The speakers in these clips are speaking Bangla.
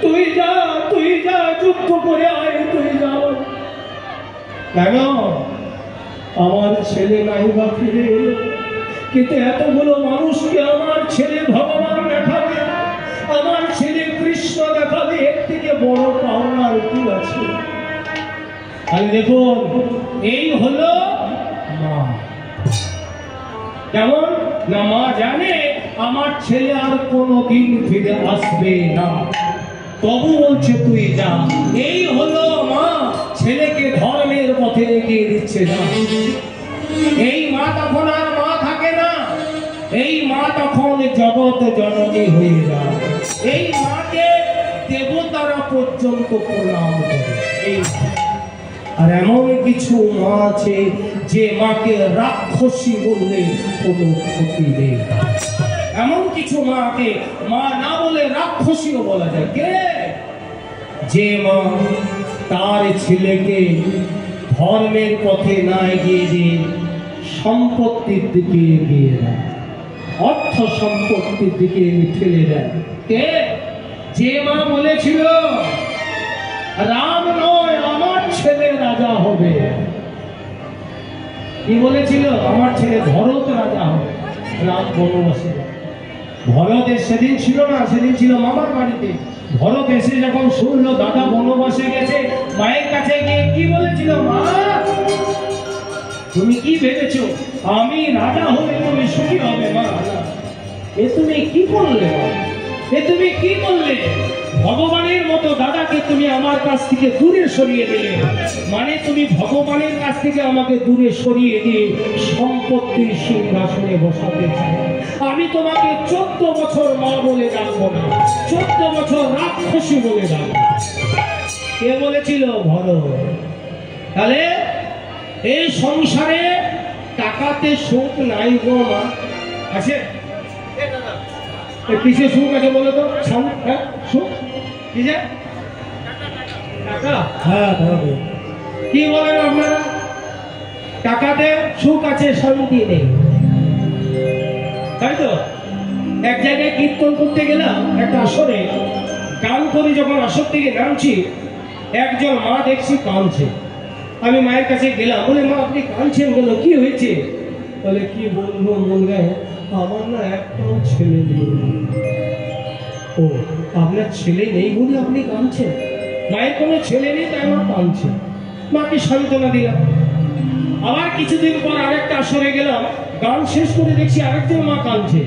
তুই যা যুদ্ধ করে আয়, তুই যাও। কেন? আমার ছেলে নাই বা ফিরে এলো, কিন্তু এতগুলো মানুষকে আমার ছেলে ভগবান দেখাবে, আমার ছেলে কৃষ্ণ দেখাবে, এর থেকে বড় পাওনার কি আছে? আর দেখুন, এই হলো মা। যেমন না, মা জানে আমার ছেলে আর কোনোদিন ফিরে আসবে না, তবু বলছে তুই যা। এই হলো মা, ছেলেকে ধর্মের পথে এগিয়ে দিচ্ছে না। এই মা তখন আর মা থাকে না, এই মা তখন জগৎ জননী হয়ে যায়। এই মাকে দেবতারা পর্যন্ত প্রণাম করে। এই আর এমন কিছু মা আছে যে মাকে রাক্ষসী বললে কোনো ক্ষতি নেই। এমন কিছু মাকে মা না বলে রাক্ষসীও বলা যায়। কে? যে মা তার ছেলেকে ধর্মের পথে না এগিয়ে দিয়ে সম্পত্তির দিকে এগিয়ে দেয়, অর্থ সম্পত্তির দিকে ঠেলে দেয়। কে? যে মা বলেছিল রাম নয় আমার ছেলে রাজা হবে। কি বলেছিল? আমার ছেলে ভরত রাজা হবে। রাম বনবাসে, ভরত সেদিন ছিল না, সেদিন ছিল মামার বাড়িতে। ভরত এসে যখন শুনলো দাদা বনবাসে গেছে, মায়ের কাছে গিয়ে কি বলেছিল? মা, তুমি কি ভেবেছো আমি রাজা হলে তুমি সুখী হবে? মা, এ তুমি কি করলে? এ তুমি কি করলে? ভগবানের মতো দাদাকে তুমি আমার কাছ থেকে দূরে সরিয়ে দিলে। মানে তুমি ভগবানের কাছ থেকে আমাকে দূরে সরিয়ে দিয়ে সম্পত্তির সিংহাসনে বসাতে চাই। আমি তোমাকে 14 বছর মা বলে ডাকবো না, 14 বছর রাক্ষসী বলে ডাকবো। কে বলেছিল? ভরত। তাহলে এই সংসারে টাকাতে সুখ নাই গো মা। আছে? কিসে সুখ আছে বলো তো? সুখ কি যে টাকা? হ্যাঁ, কি বলেন আপনারা? টাকাতে সুখ আছে, শান্তি নেই, তাই তো? এক জায়গায় কীর্তন করতে গেলাম, একটা আসরে গান করে যখন আসর থেকে নামছি, একজন মা দেখছি কাঁদছে। আমি মায়ের কাছে গেলাম, বলে মা আপনি কাঁদছেন কেন, কি হয়েছে? বলে কি বলবো মন গায়ে, আমার না একটাও ছেলে নেই। ও, আপনার ছেলে নেই বলে আপনি কাঁদছেন? মায়ের কোনো ছেলে নেই তাই আমার কাঁদছে। মাকে সান্ত্বনা দিলাম। আবার কিছুদিন পর আরেকটা আসরে গেলাম, গান শেষ করে দেখছি আরেকজন মা কাঁদছে।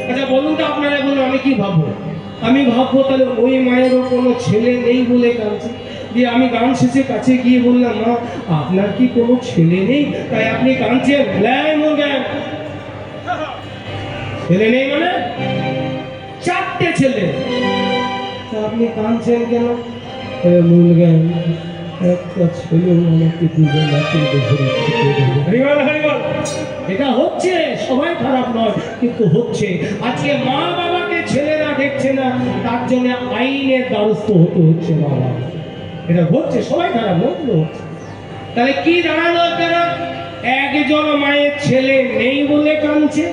আচ্ছা বলুন তো আপনারা, বলুন আমি কি ভাববো? আমি ভাববো তাহলে ওই মায়েরও কোনো ছেলে নেই বলে কাঁদছে। দিয়ে আমি গান শেষে কাছে গিয়ে বললাম, মা আপনার কি কোনো ছেলে নেই তাই আপনি কাঁদছেন? ছেলে নেই মানে 4টে ছেলে, আপনি কাঁদছেন কেন? একটা ছেলে আমাকে এটা হচ্ছে, সবাই খারাপ নয় কিন্তু হচ্ছে। আজকে মা বাবাকে ছেলেরা দেখছে না, তার জন্য আইনের দ্বারস্থ হতে হচ্ছে মা বাবা। এটা হচ্ছে, সবাই খারাপ নয় কিন্তু হচ্ছে। তাহলে কি দাঁড়ালো আপনারা? একজন মায়ের ছেলে নেই বলে কাঁদছে,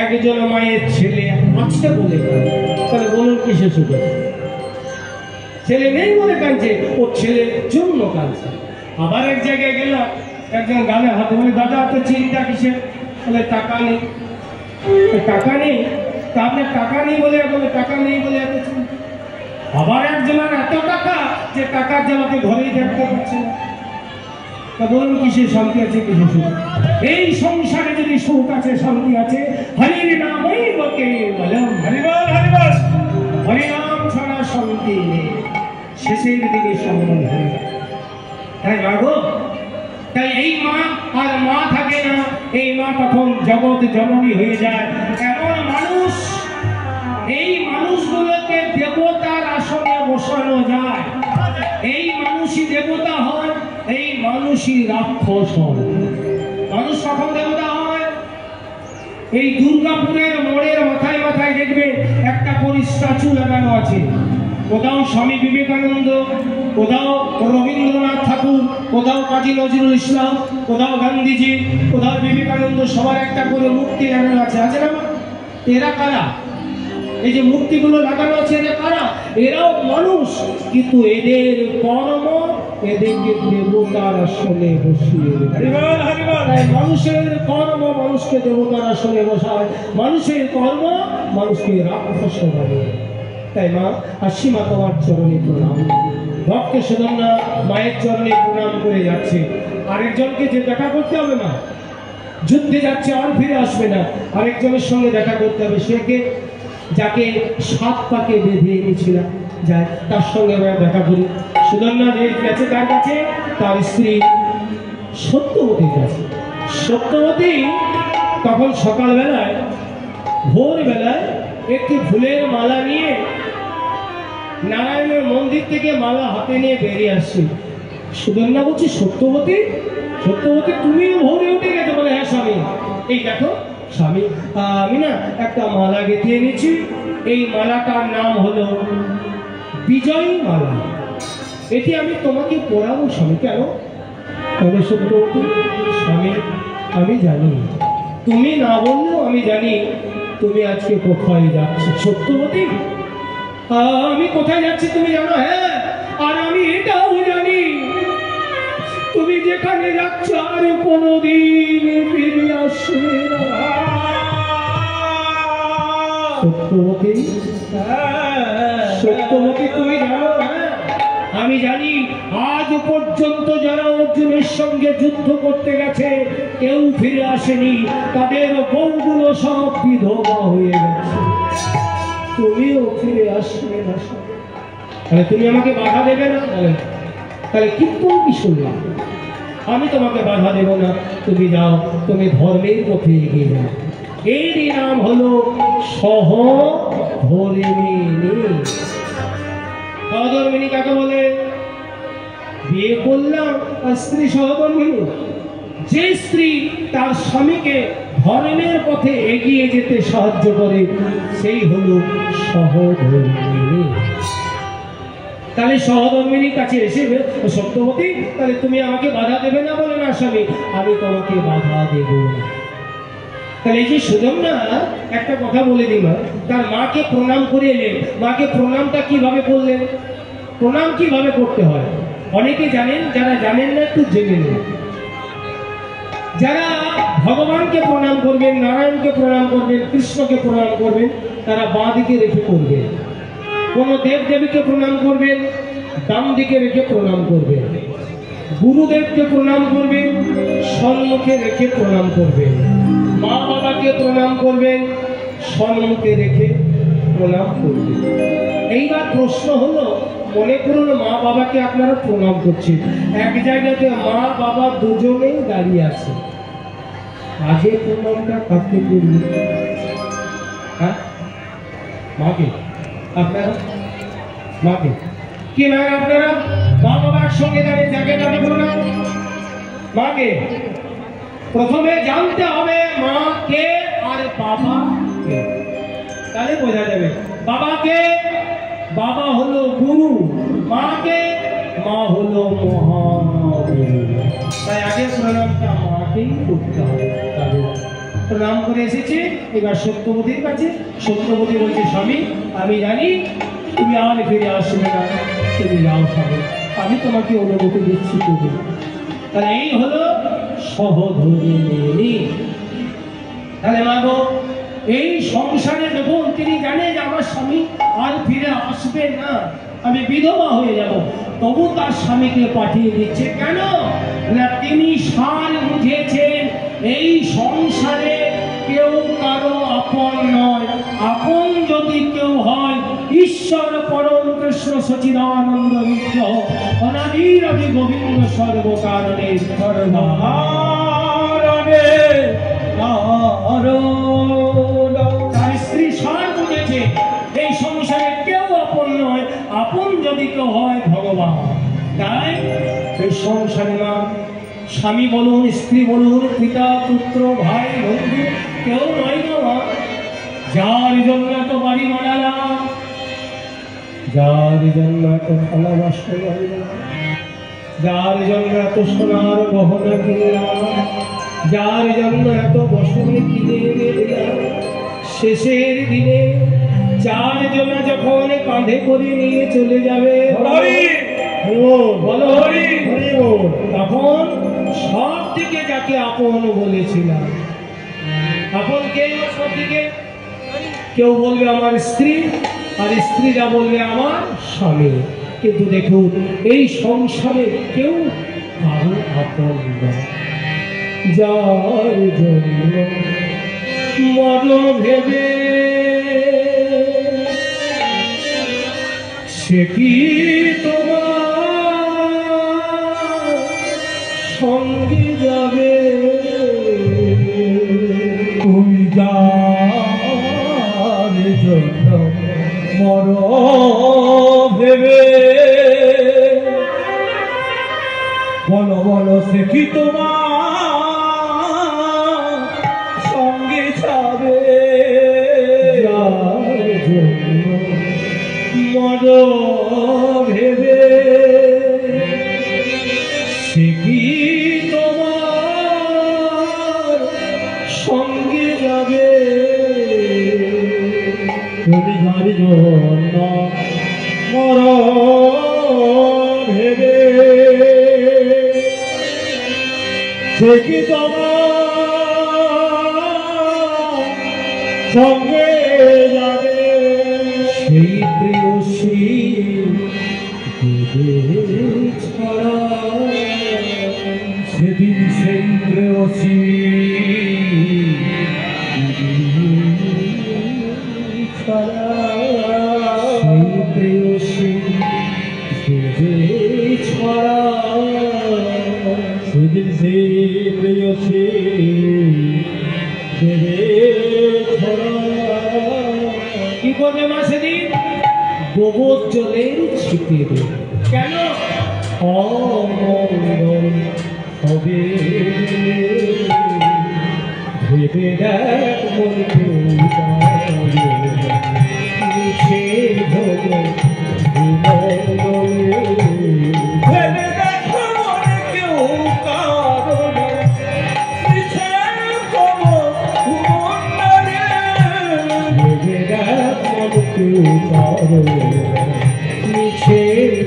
একজন মায়ের ছেলে আছে বলে কাঁদছে। তাহলে বলুন কিসে সুখ আছে? ছেলে নেই বলে কাঁদছে, ও ছেলের জন্য কাঁদছে। আবার এক জায়গায় গেলাম, একজন গালে হাতে বলে দাদা তো চিন্তা কিসের? বলে টাকা নেই। টাকা নেই? তা আপনার টাকা নেই বলে, বলে টাকা নেই বলে এত চিন্তা। আবার একজনের এত টাকা যে টাকার জ্বালাতে ঘরেই দেখতে পাচ্ছে না। তা বলুন কিসের শান্তি আছে, কিসের সুখ? এই সংসারে যদি সুখ আছে, শান্তি আছে, হরির নামই বকে বলম, হরিবল হরিবল, হরিনাম ছাড়া শান্তি নেই। শেষের দিকে সম্মান হয়ে যায়, তাই মাগো। তাই এই মা আর মা থাকে না, এই মা তখন জগৎ জননী হয়ে যায়। এমন মানুষ, এই মানুষগুলোকে দেবতার আসনে বসানো যায়। এই মানুষই দেবতা হয়, এই মানুষই রাক্ষস হয়। মানুষ কখন দেবতা হয়? এই দুর্গাপুরের মোড়ের মাথায় মাথায় দেখবে একটা করে স্ট্যাচু লাগানো আছে। কোথাও স্বামী বিবেকানন্দ, কোথাও রবীন্দ্রনাথ ঠাকুর, কোথাও কাজী নজরুল ইসলাম, কোথাও গান্ধীজি, কোথাও বিবেকানন্দ, সবার একটা করে মূর্তি লাগানো আছে। আছে না? এরা কারা? এই যে মূর্তিগুলো লাগানো আছে এরা কারা? এরাও মানুষ, কিন্তু এদের কর্ম এদেরকে দেবতার আসনে বসিয়ে দেয়। তাই মানুষের কর্ম মানুষকে দেবতার আসনে বসায়, মানুষের কর্ম মানুষকে রাক্ষস বানায়। তাই মা আসি, মা তোমার চরণে প্রণাম। ভক্ত সুদন্না মায়ের চরণে প্রণাম করে যাচ্ছে। আরেকজনকে যে দেখা করতে হবে, মা যুদ্ধে যাচ্ছে, আর ফিরে আসবে না, আরেকজনের সঙ্গে দেখা করতে হবে। সে কে? যাকে 7 পাকে বেঁধে এনেছিলাম, যায় তার সঙ্গে আমরা দেখা করি। সুদন্না যে গেছে তার কাছে, তার স্ত্রী সত্যবতীর কাছে। সত্যবতী তখন সকালবেলায়, ভোরবেলায় একটি ফুলের মালা নিয়ে নারায়ণের মন্দির থেকে মালা হাতে নিয়ে বেরিয়ে আসছে। সুদন্না বলছি, সত্যবতী, সত্যবতী তুমি ভোরে উঠে গেছো? বলে, হ্যাঁ স্বামী, এই দেখো স্বামী, আমি না একটা মালা গেঁথে এনেছি। এই মালাটার নাম হলো বিজয়ী মালা। এটি আমি তোমাকে পরাবো স্বামী। কেন? তবে সত্যবতী, স্বামী আমি জানি, তুমি না বললেও আমি জানি তুমি আজকে কোথায় যাচ্ছ। সত্যবতী, আমি কোথায় যাচ্ছি তুমি জানো? হ্যাঁ, আর আমি এটাও জানি তুমি যেখানে যাচ্ছ আর কোনোদিন ফিরে আসবে না। সত্যবতী, সত্যবতী তুমি জানো? হ্যাঁ আমি জানি, আজ পর্যন্ত যারা অর্জুনের সঙ্গে যুদ্ধ করতে গেছে কেউ ফিরে আসেনি, তাদের বউগুলো সব বিধবা হয়ে গেছে। তুমিও ফিরে আসবে না, তাহলে তুমি আমাকে বাধা দেবে না? তাহলে কীর্তন কি শুনলাম? আমি তোমাকে বাধা দেব না, তুমি যাও, তুমি ধর্মের পথে এগিয়ে যাও। এরই নাম হলো সহধর্মিণী। সহধর্মিণী কাকে বলে? বিয়ে করলাম আর স্ত্রী সহধর্মিণী। যে স্ত্রী তার স্বামীকে ধর্মের পথে এগিয়ে যেতে সাহায্য করে, সেই হলো সহধর্মিণী। তাহলে সহধর্মিণীর কাছে এসে, সত্যবতী তাহলে তুমি আমাকে বাধা দেবে না? বলে, না স্বামী, আমি তোমাকে বাধা দেব না। তাহলে এই যে সুদন্না, একটা কথা বলে দিই মা, তার মাকে প্রণাম করে এলেন। মাকে প্রণামটা কিভাবে করলেন? প্রণাম কিভাবে করতে হয় অনেকে জানেন, যারা জানেন না একটু জেনে নেন। যারা ভগবানকে প্রণাম করবেন, নারায়ণকে প্রণাম করবেন, কৃষ্ণকে প্রণাম করবেন, তারা বাঁ দিকে রেখে করবেন। কোন দেব দেবীকে প্রণাম করবেন, ডান দিকে রেখে প্রণাম করবেন। গুরুদেবকে প্রণাম করবেন, সম্মুখে রেখে প্রণাম করবেন। মা বাবাকে প্রণাম করবেন, সম্মুখে রেখে প্রণাম করবেন। এইবার প্রশ্ন হলো, মনে করুন মা বাবাকে আপনারা প্রণাম করছেন, এক জায়গাতে মা বাবা দুজনেই দাঁড়িয়ে আছে, আগে প্রণামটা কাকে করবেন? হ্যাঁ, মাকে। আপনারা মাকে কি না? আপনারা মা বাবার সঙ্গে দাঁড়িয়ে যাকে দাঁড়িয়ে প্রণাম, মাকে। প্রথমে জানতে হবে মা কে আর বাবা কে, তাহলে বোঝা যাবে। বাবাকে, বাবা হলো গুরু, মাকে, মা হলো মহাগুরু। তাই আগে প্রণামটা মাকেই করতে হবে। প্রণাম করে এসেছে, এবার সত্যবতীর কাছে। সত্যবতী বলছে, স্বামী আমি জানি তুমি আর ফিরে আসবে না, তুমি যাও স্বামী, আমি তোমাকে অনুমতি দিচ্ছি তুমি। তাহলে এই হলো সহধর্মিণী। তাহলে মাগো, এই সংসারে যখন তিনি জানে যে আমার স্বামী আর ফিরে আসবে না, আমি বিধবা হয়ে যাব, তবু তার স্বামীকে পাঠিয়ে দিচ্ছে। কেন না তিনি সার বুঝেছেন এই সংসারে কেউ কারো আপন নয়। আপন যদি কেউ হয়, ঈশ্বর পরম কৃষ্ণ সচিদানন্দ বিগ্রহ অনাদিরবি গোবিন্দ সর্বকারণের সর্বকারণে। তার স্ত্রী সার বুঝেছে এই সংসারে কেউ আপন নয়, আপন যদি কেউ হয় ভগবান। তাই এই সংসারে মা স্বামী বলুন, স্ত্রী বলুন, পিতা পুত্র ভাই বন্ধু কেউ নয় না মা। যার জন্য এত বাড়ি বানালাম, যার জন্য এত ভালোবাসা, যার জন্য এত সোনার গহনা কিনলাম, যার জন্য এত বসনে কিনে দিলাম, শেষের দিনে চারজনা যখন কাঁধে করে নিয়ে চলে যাবে, বলো হরি, তখন সব দিকে যাকে আপন বলেছিলাম, আপন কে? সব দিকে কেউ বলবে আমার স্ত্রী, আর স্ত্রীরা বলবে আমার স্বামী। কিন্তু দেখুন এই সংসারে কেউ কারো আপন নয়। যার জন্য মর ভেবে সে কি তোমার সঙ্গে যাবে? তুমি যার জন্য মর ভেবে বলো বলো সে কি তোমার সঙ্গে যাবে? যার জন্য মর ভেবে সে কি তোমার সঙ্গে যাবে? তুমি যার জন্য মর ভেবে সে কি তোমার সঙ্গে যাবে? সেই প্রেয়সী ছাড়া সেদিন সেই প্রেয়সী ছাড়া সেই প্রেয়সী ছাড়া সেদিন সেই প্রেয়সী কি করবে মা সেদিন? গোবর জলের ছিটে দেবে। কেন? অমঙ্গল হবে ভেবে দেখ মনকে মিছে ভোগে ভেবে দেখ মনে কেউ কারণে মিছে ভেবে দেখ মন কেউ কারণে মিছে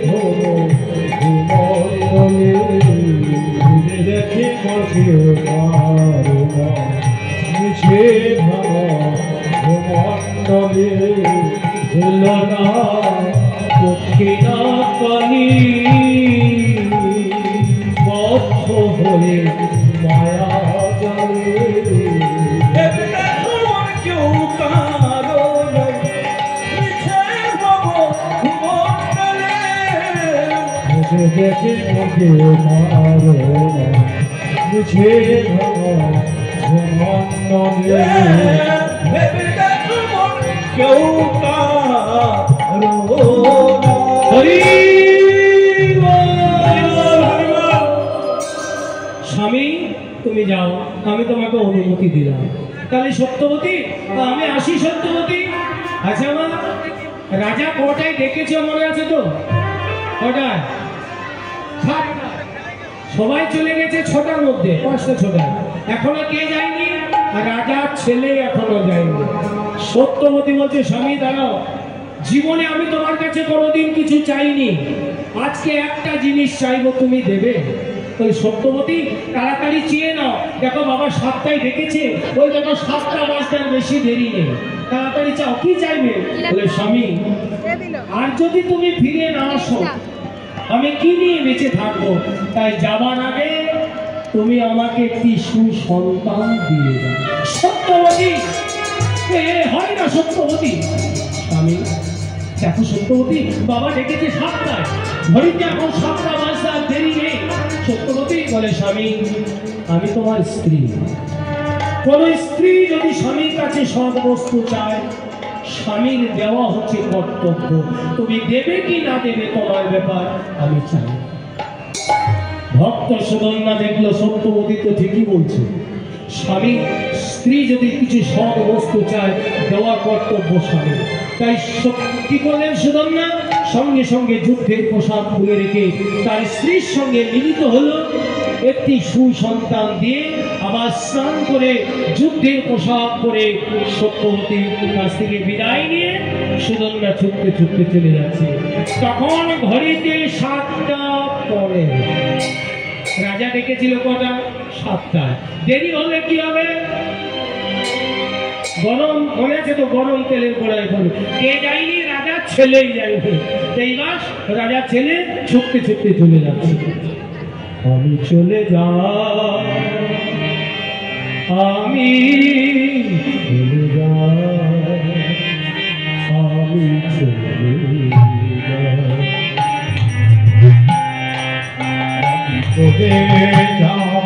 ভোগ ঘুমলে দেখে কেউ কারণে মিছে ঘুমলে ভুল না দক্ষিণা কালী বদ্ধ হয়ে মায়া জালে কেউ কারণে মিছে ঘুমলে দেখে কেউ কারণে মিছে ঘুমলে কেউ স্বামী তুমি যাও, আমি তোমাকে অনুমতি দিলাম। তাহলে সত্যবতী আমি আসি। সত্যবতী আচ্ছা মা, রাজা কটায় ডেকেছে মনে আছে তো? কটায়? সবাই চলে গেছে 6টার মধ্যে, 5টা 6টায়। এখনো কে যায়নি? রাজার ছেলে এখনো যায়নি। সত্যবতী বলছে স্বামী দাঁড়াও, জীবনে আমি তোমার কাছে কোনোদিন কিছু চাইনি, আজকে একটা জিনিস চাইবো, তুমি দেবে? ওই সত্যবতী তাড়াতাড়ি চেয়ে নাও, দেখো বাবা 7টায় ডেকেছে, ওই দেখো 7টা বাজতে বেশি দেরি নেই, তাড়াতাড়ি চাও। কি চাইবে? বলে স্বামী আর যদি তুমি ফিরে না আসো আমি কি নিয়ে বেঁচে থাকবো? তাই যাবার আগে তুমি আমাকে একটি সুসন্তান দিয়ে দাও। সত্যবতী হয় না সত্যবতী। স্বামী দেখো সত্যবতী বাবা ডেকেছে 7টায়, ঘড়িতে এখন 7টা বাজতে আর দেরি নেই। সত্যবতী বলে স্বামী আমি তোমার স্ত্রী, কোন স্ত্রী যদি স্বামীর কাছে সব বস্তু চায় স্বামীর দেওয়া হচ্ছে কর্তব্য, তুমি দেবে কি না দেবে তোমার ব্যাপার, আমি চাই। ভক্ত সুদন্না দেখলো সত্যবতী তো ঠিকই বলছে, স্বামী স্ত্রী যদি কিছু সব বস্তু চায় দেওয়া কর্তব্য স্বামী। তাই কি করলেন সুদন্না? সঙ্গে সঙ্গে যুদ্ধের পোশাক খুলে রেখে তার স্ত্রীর সঙ্গে মিলিত হলো, একটি সুসন্তান দিয়ে আবার স্নান করে যুদ্ধের পোশাক পরে সত্যবতীর কাছ থেকে বিদায় নিয়ে সুদর্ণা ছুটতে ছুটতে চলে যাচ্ছে। তখন ঘড়িতে 7টা পরে। রাজা ডেকেছিল কটা? 7টা। দেরি হলে কি হবে? গরম মনে আছে তো, গরম তেলের গোড়ায় পড়বে। কে যায়নি? রাজার ছেলেই যাইবে। এইবার রাজার ছেলে ছুটতে ছুটতে চলে যাচ্ছে। আমি চলে যাই, আমি চলে যাই, আমি চলে যাই, আমি চলে যাই,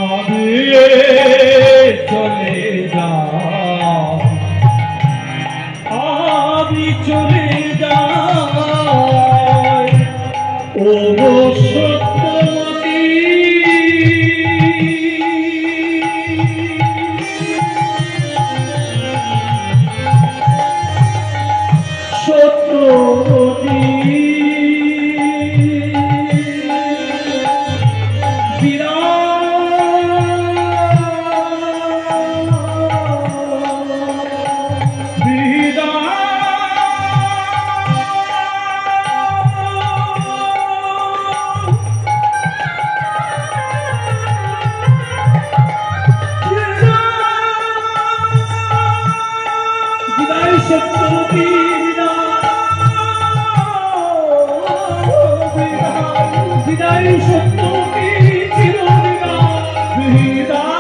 আমি চলে যাই, আমি চলে যাই, ও সত্যবতী, সত্যবতী, বিদায় সত্যবতী, চিরবিদায়, বিদায়।